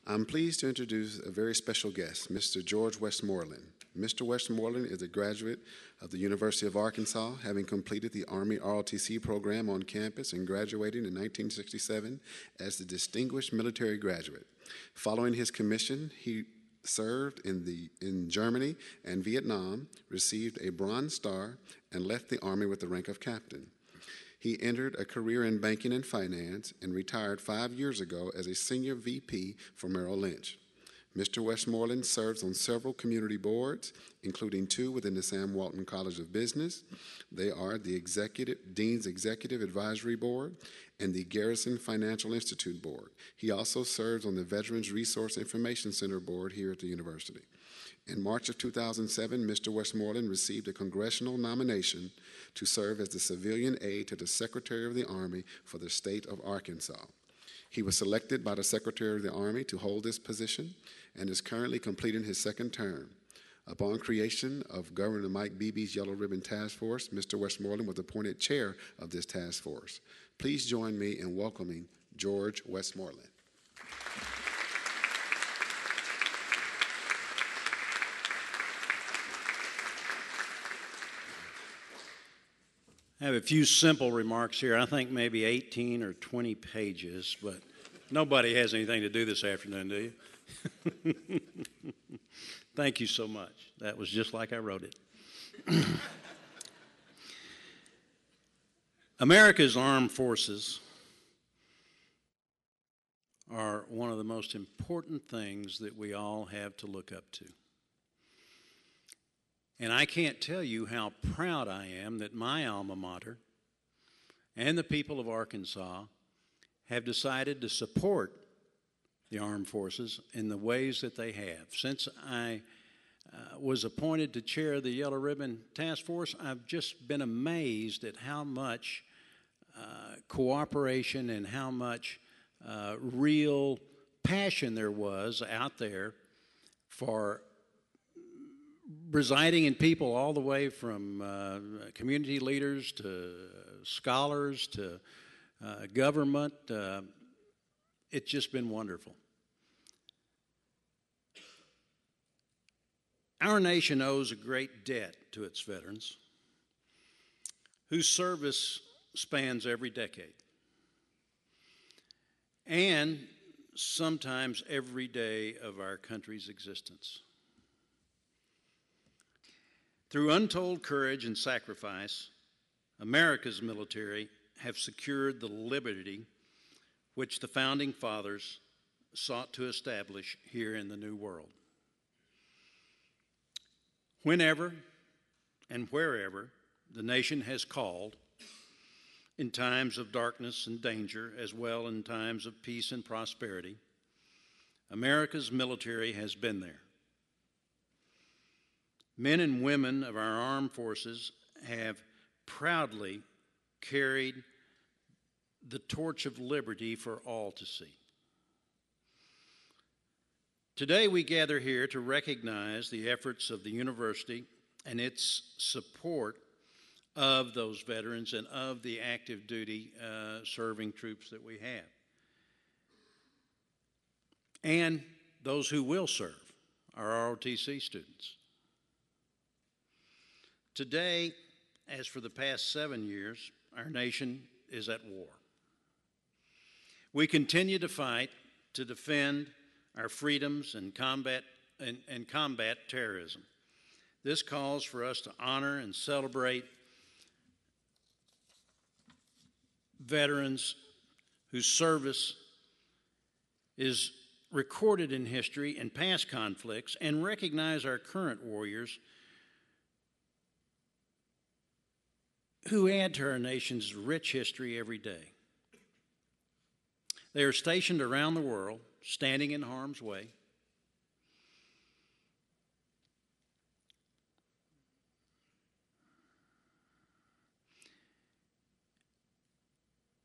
I'm pleased to introduce a very special guest, Mr. George Westmoreland. Mr. Westmoreland is a graduate of the University of Arkansas, having completed the Army ROTC program on campus and graduating in 1967 as the Distinguished Military Graduate. Following his commission, he served in Germany and Vietnam, received a Bronze Star, and left the Army with the rank of captain. He entered a career in banking and finance and retired 5 years ago as a senior VP for Merrill Lynch. Mr. Westmoreland serves on several community boards, including 2 within the Sam Walton College of Business. They are the Dean's Executive Advisory Board and the Garrison Financial Institute Board. He also serves on the Veterans Resource Information Center Board here at the university. In March of 2007, Mr. Westmoreland received a congressional nomination to serve as the civilian aide to the Secretary of the Army for the state of Arkansas. He was selected by the Secretary of the Army to hold this position and is currently completing his second term. Upon creation of Governor Mike Beebe's Yellow Ribbon Task Force, Mr. Westmoreland was appointed chair of this task force. Please join me in welcoming George Westmoreland. I have a few simple remarks here. I think maybe 18 or 20 pages, but nobody has anything to do this afternoon, do you? Thank you so much. That was just like I wrote it. America's armed forces are one of the most important things that we all have to look up to. And I can't tell you how proud I am that my alma mater and the people of Arkansas have decided to support the armed forces in the ways that they have. Since I was appointed to chair the Yellow Ribbon Task Force, I've just been amazed at how much cooperation and how much real passion there was out there for residing in people all the way from community leaders to scholars to government. It's just been wonderful. Our nation owes a great debt to its veterans, whose service spans every decade and sometimes every day of our country's existence. Through untold courage and sacrifice, America's military have secured the liberty which the Founding Fathers sought to establish here in the New World. Whenever and wherever the nation has called, in times of darkness and danger, as well in times of peace and prosperity, America's military has been there. Men and women of our armed forces have proudly carried the torch of liberty for all to see. Today we gather here to recognize the efforts of the university and its support of those veterans and of the active duty serving troops that we have. And those who will serve, our ROTC students. Today, as for the past 7 years, our nation is at war. We continue to fight to defend our freedoms and combat terrorism. This calls for us to honor and celebrate veterans whose service is recorded in history and past conflicts, and recognize our current warriors who add to our nation's rich history every day. They are stationed around the world, standing in harm's way.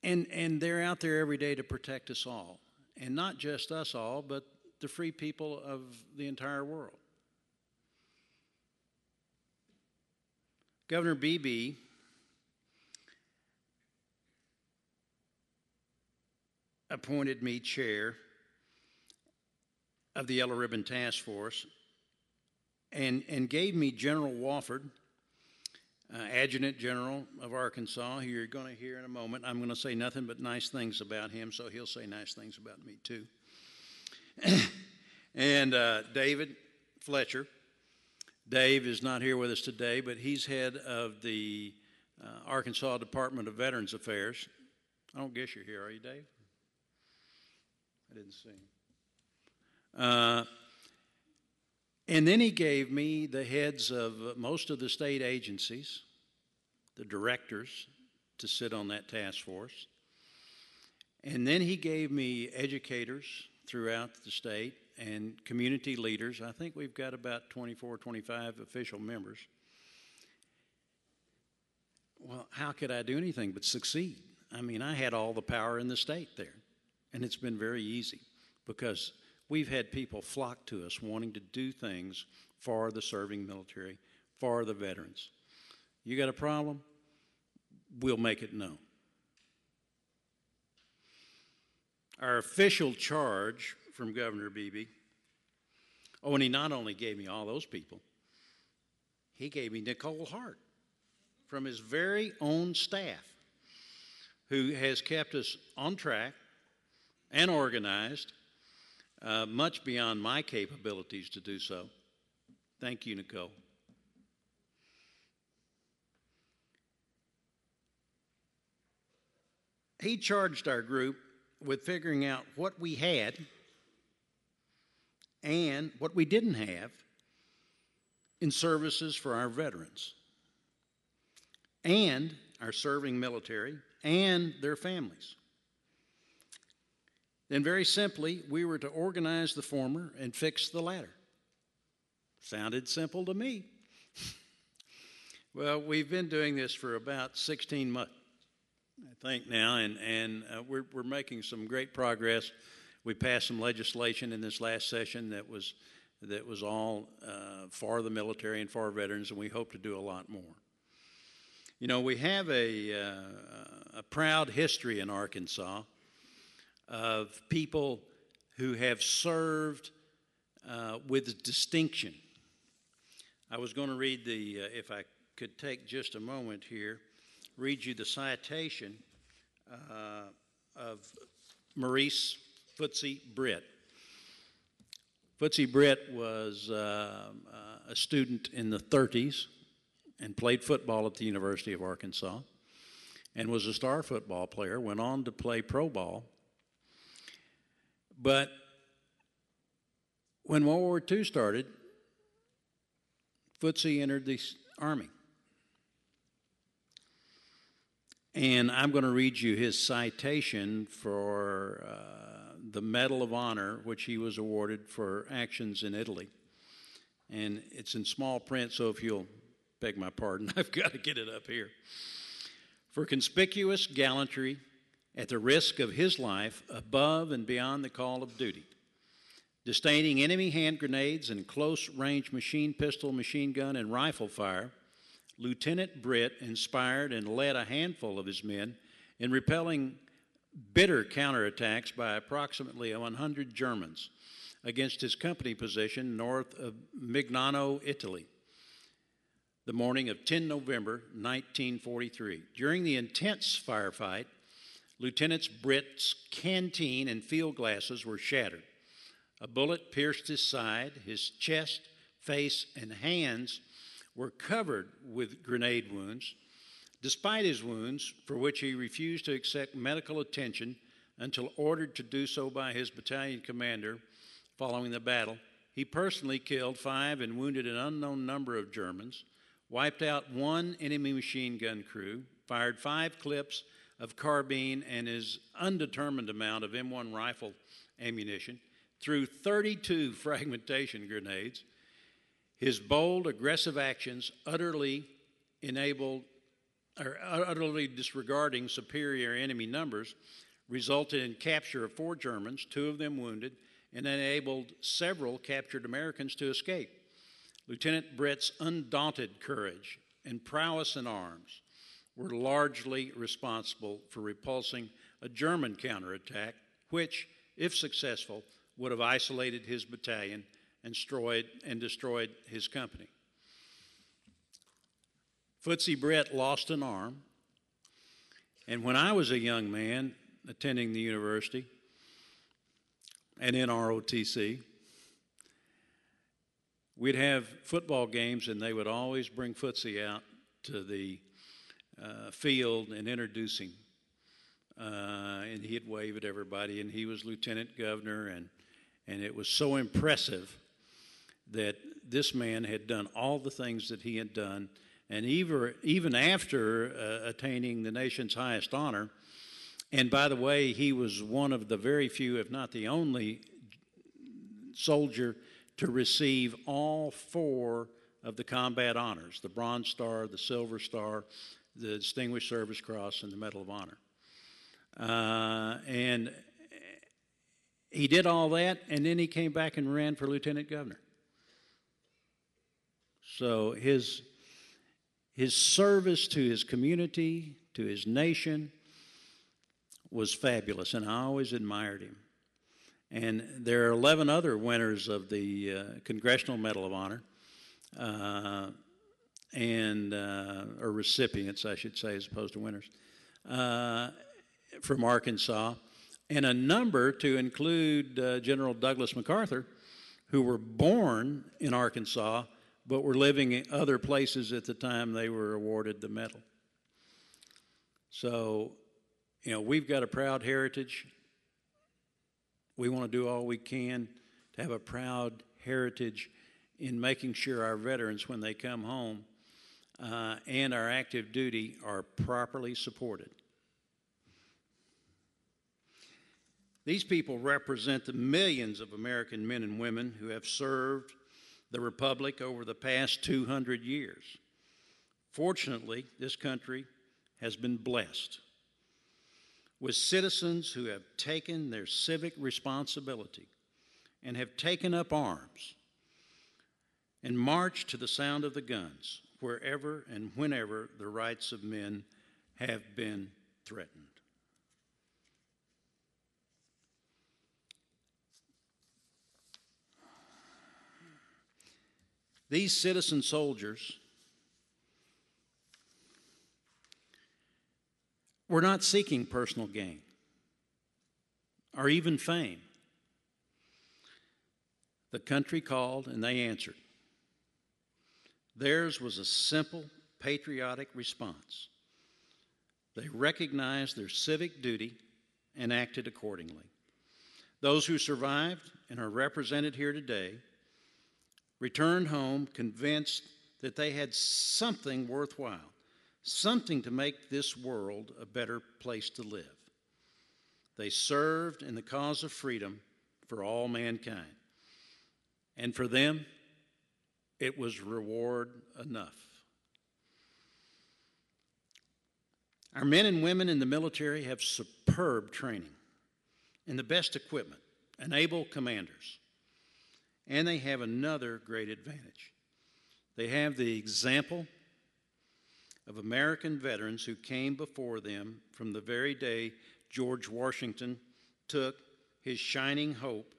And they're out there every day to protect us all. And not just us all, but the free people of the entire world. Governor Beebe appointed me chair of the Yellow Ribbon Task Force and gave me General Wofford, Adjutant General of Arkansas, who you're going to hear in a moment. I'm going to say nothing but nice things about him, so he'll say nice things about me too. And David Fletcher. Dave is not here with us today, but he's head of the Arkansas Department of Veterans Affairs. I don't guess you're here, are you, Dave? I didn't see him. And then he gave me the heads of most of the state agencies, the directors, to sit on that task force. And then he gave me educators throughout the state and community leaders. I think we've got about 24, 25 official members. Well, how could I do anything but succeed? I mean, I had all the power in the state there. And it's been very easy because we've had people flock to us wanting to do things for the serving military, for the veterans. You got a problem? We'll make it known. Our official charge from Governor Beebe, and he not only gave me all those people, he gave me Nicole Hart from his very own staff, who has kept us on track and organized, much beyond my capabilities to do so. Thank you, Nicole. He charged our group with figuring out what we had and what we didn't have in services for our veterans and our serving military and their families. Then very simply, we were to organize the former and fix the latter. Sounded simple to me. Well, we've been doing this for about 16 months, I think now, and we're making some great progress. We passed some legislation in this last session that was all for the military and for veterans, and we hope to do a lot more. You know, we have a proud history in Arkansas of people who have served with distinction. I was going to read if I could take just a moment here, read you the citation of Maurice Footsie Britt. Footsie Britt was a student in the 30s and played football at the University of Arkansas and was a star football player, went on to play pro ball. But when World War II started, Footsie entered the Army. And I'm going to read you his citation for the Medal of Honor, which he was awarded for actions in Italy. And it's in small print, so if you'll beg my pardon, I've got to get it up here. For conspicuous gallantry at the risk of his life above and beyond the call of duty, disdaining enemy hand grenades and close-range machine pistol, machine gun, and rifle fire, Lieutenant Britt inspired and led a handful of his men in repelling bitter counterattacks by approximately 100 Germans against his company position north of Mignano, Italy, the morning of 10 November 1943. During the intense firefight, Lieutenant Britt's canteen and field glasses were shattered. A bullet pierced his side. His chest, face, and hands were covered with grenade wounds. Despite his wounds, for which he refused to accept medical attention until ordered to do so by his battalion commander following the battle, he personally killed 5 and wounded an unknown number of Germans, wiped out 1 enemy machine gun crew, fired 5 clips of carbine and his undetermined amount of M1 rifle ammunition, threw 32 fragmentation grenades. His bold, aggressive actions, utterly disregarding superior enemy numbers, resulted in capture of 4 Germans, 2 of them wounded, and enabled several captured Americans to escape. Lieutenant Britt's undaunted courage and prowess in arms were largely responsible for repulsing a German counterattack, which, if successful, would have isolated his battalion and destroyed his company. Footsie Brett lost an arm, and when I was a young man attending the university and in ROTC, we'd have football games, and they would always bring Footsie out to the field and introduce him. And he'd wave at everybody, and he was lieutenant governor, and it was so impressive that this man had done all the things that he had done. And even after attaining the nation's highest honor, and by the way, he was one of the very few, if not the only, soldier to receive all 4 of the combat honors: the Bronze Star, the Silver Star, the Distinguished Service Cross, and the Medal of Honor. And he did all that, and then he came back and ran for lieutenant governor. So his service to his community, to his nation, was fabulous, and I always admired him. And there are 11 other winners of the Congressional Medal of Honor, or recipients, I should say, as opposed to winners, from Arkansas, and a number to include General Douglas MacArthur, who were born in Arkansas but were living in other places at the time they were awarded the medal. So, we've got a proud heritage. We want to do all we can to have a proud heritage in making sure our veterans, when they come home, and our active duty are properly supported. These people represent the millions of American men and women who have served the Republic over the past 200 years. Fortunately, this country has been blessed with citizens who have taken their civic responsibility and have taken up arms and marched to the sound of the guns wherever and whenever the rights of men have been threatened. These citizen soldiers were not seeking personal gain or even fame. The country called and they answered. Theirs was a simple, patriotic response. They recognized their civic duty and acted accordingly. Those who survived and are represented here today returned home convinced that they had something worthwhile, something to make this world a better place to live. They served in the cause of freedom for all mankind. And for them, it was reward enough. Our men and women in the military have superb training and the best equipment and able commanders. And they have another great advantage. They have the example of American veterans who came before them from the very day George Washington took his shining hope.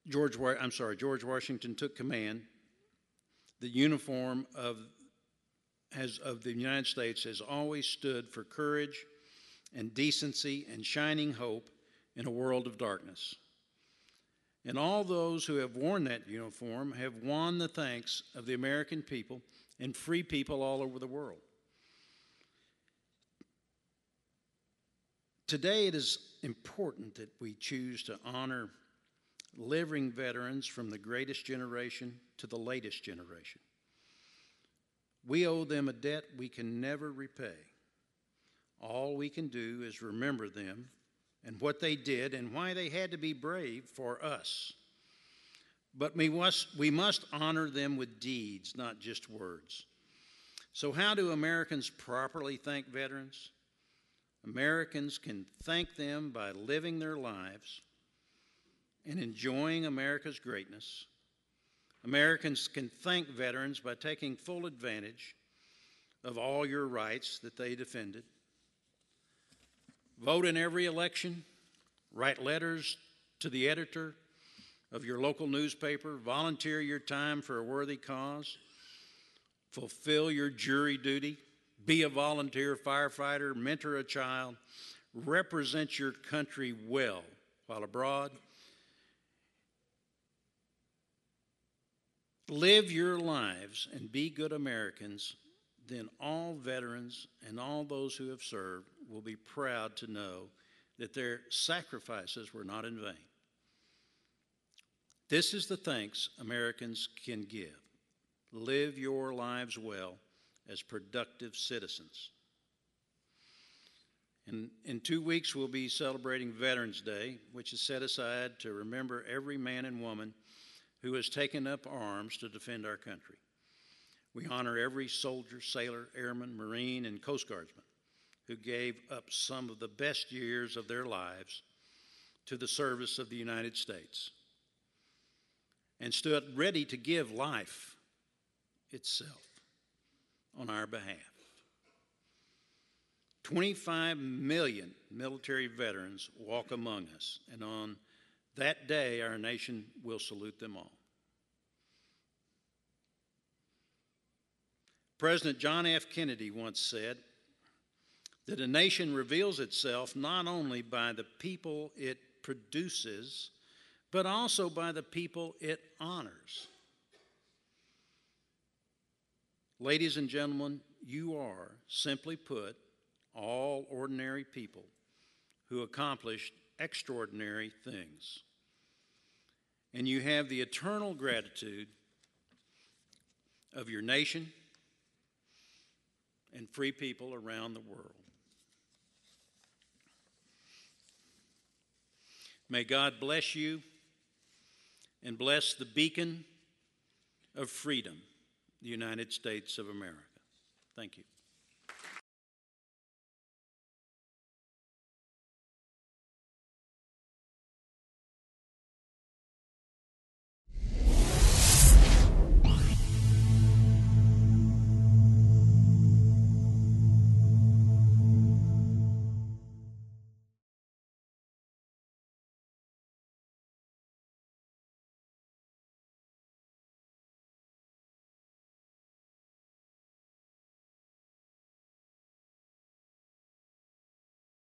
George Washington took command. The uniform of the United States has always stood for courage and decency and shining hope in a world of darkness. And all those who have worn that uniform have won the thanks of the American people and free people all over the world. Today it is important that we choose to honor living veterans from the greatest generation to the latest generation. We owe them a debt we can never repay. All we can do is remember them and what they did and why they had to be brave for us. But we must honor them with deeds, not just words. So how do Americans properly thank veterans? Americans can thank them by living their lives and enjoying America's greatness. Americans can thank veterans by taking full advantage of all your rights that they defended. Vote in every election. Write letters to the editor of your local newspaper. Volunteer your time for a worthy cause. Fulfill your jury duty. Be a volunteer firefighter. Mentor a child. Represent your country well while abroad. Live your lives and be good Americans. Then all veterans and all those who have served will be proud to know that their sacrifices were not in vain. This is the thanks Americans can give. Live your lives well as productive citizens. And in 2 weeks, we'll be celebrating Veterans Day, which is set aside to remember every man and woman who has taken up arms to defend our country. We honor every soldier, sailor, airman, Marine, and Coast Guardsman who gave up some of the best years of their lives to the service of the United States and stood ready to give life itself on our behalf. 25 million military veterans walk among us, and on that day, our nation will salute them all. President John F. Kennedy once said that a nation reveals itself not only by the people it produces, but also by the people it honors. Ladies and gentlemen, you are, simply put, all ordinary people who accomplished extraordinary things. And you have the eternal gratitude of your nation and free people around the world. May God bless you and bless the beacon of freedom, the United States of America. Thank you.